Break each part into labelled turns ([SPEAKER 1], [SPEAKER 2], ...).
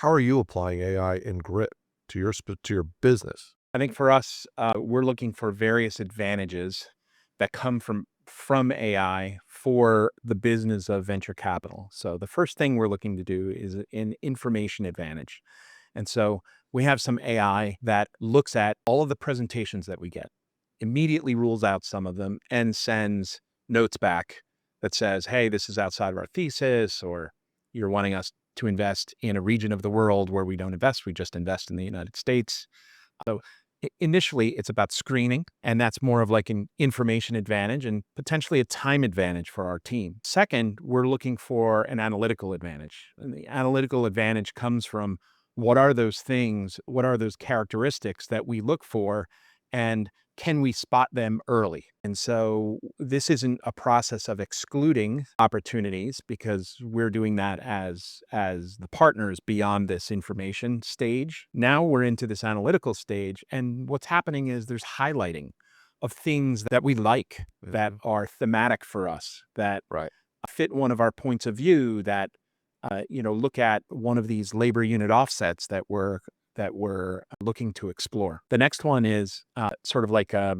[SPEAKER 1] How are you applying AI and grit to your business?
[SPEAKER 2] I think for us, we're looking for various advantages that come from AI for the business of venture capital. So the first thing we're looking to do is an information advantage. And so we have some AI that looks at all of the presentations that we get, immediately rules out some of them, and sends notes back that says, hey, this is outside of our thesis, or you're wanting us to invest in a region of the world where we don't invest. We just invest in the United States. So initially, it's about screening, and that's more of like an information advantage and potentially a time advantage for our team. Second, we're looking for an analytical advantage. And the analytical advantage comes from what are those things, what are those characteristics that we look for, and can we spot them early? And so this isn't a process of excluding opportunities because we're doing that as the partners beyond this information stage. Now we're into this analytical stage, and what's happening is there's highlighting of things that we like, that
[SPEAKER 1] Mhm.
[SPEAKER 2] are thematic for us, that
[SPEAKER 1] Right.
[SPEAKER 2] fit one of our points of view, that look at one of these labor unit offsets that we're looking to explore. The next one is sort of like a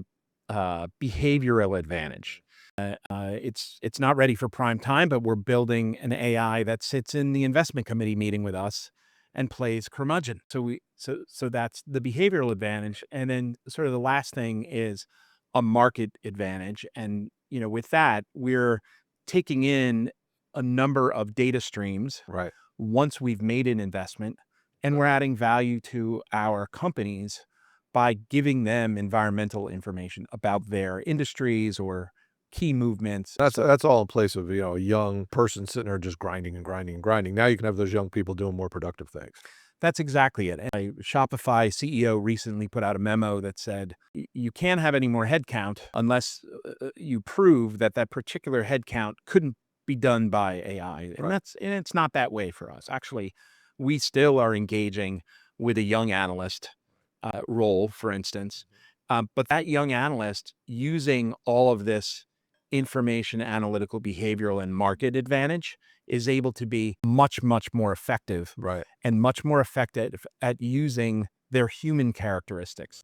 [SPEAKER 2] behavioral advantage. It's not ready for prime time, but we're building an AI that sits in the investment committee meeting with us and plays curmudgeon. So that's the behavioral advantage, and then sort of the last thing is a market advantage. And with that, we're taking in a number of data streams
[SPEAKER 1] Right.
[SPEAKER 2] once we've made an investment, and we're adding value to our companies by giving them environmental information about their industries or key movements.
[SPEAKER 1] That's all in place of, a young person sitting there just grinding and grinding and grinding. Now you can have those young people doing more productive things.
[SPEAKER 2] That's exactly it. A Shopify CEO recently put out a memo that said, You can't have any more headcount unless you prove that that particular headcount couldn't be done by AI." And
[SPEAKER 1] Right.
[SPEAKER 2] it's not that way for us. Actually, we still are engaging with a young analyst role, for instance. But that young analyst using all of this information, analytical, behavioral, and market advantage is able to be much, much more effective
[SPEAKER 1] Right.
[SPEAKER 2] and much more effective at using their human characteristics.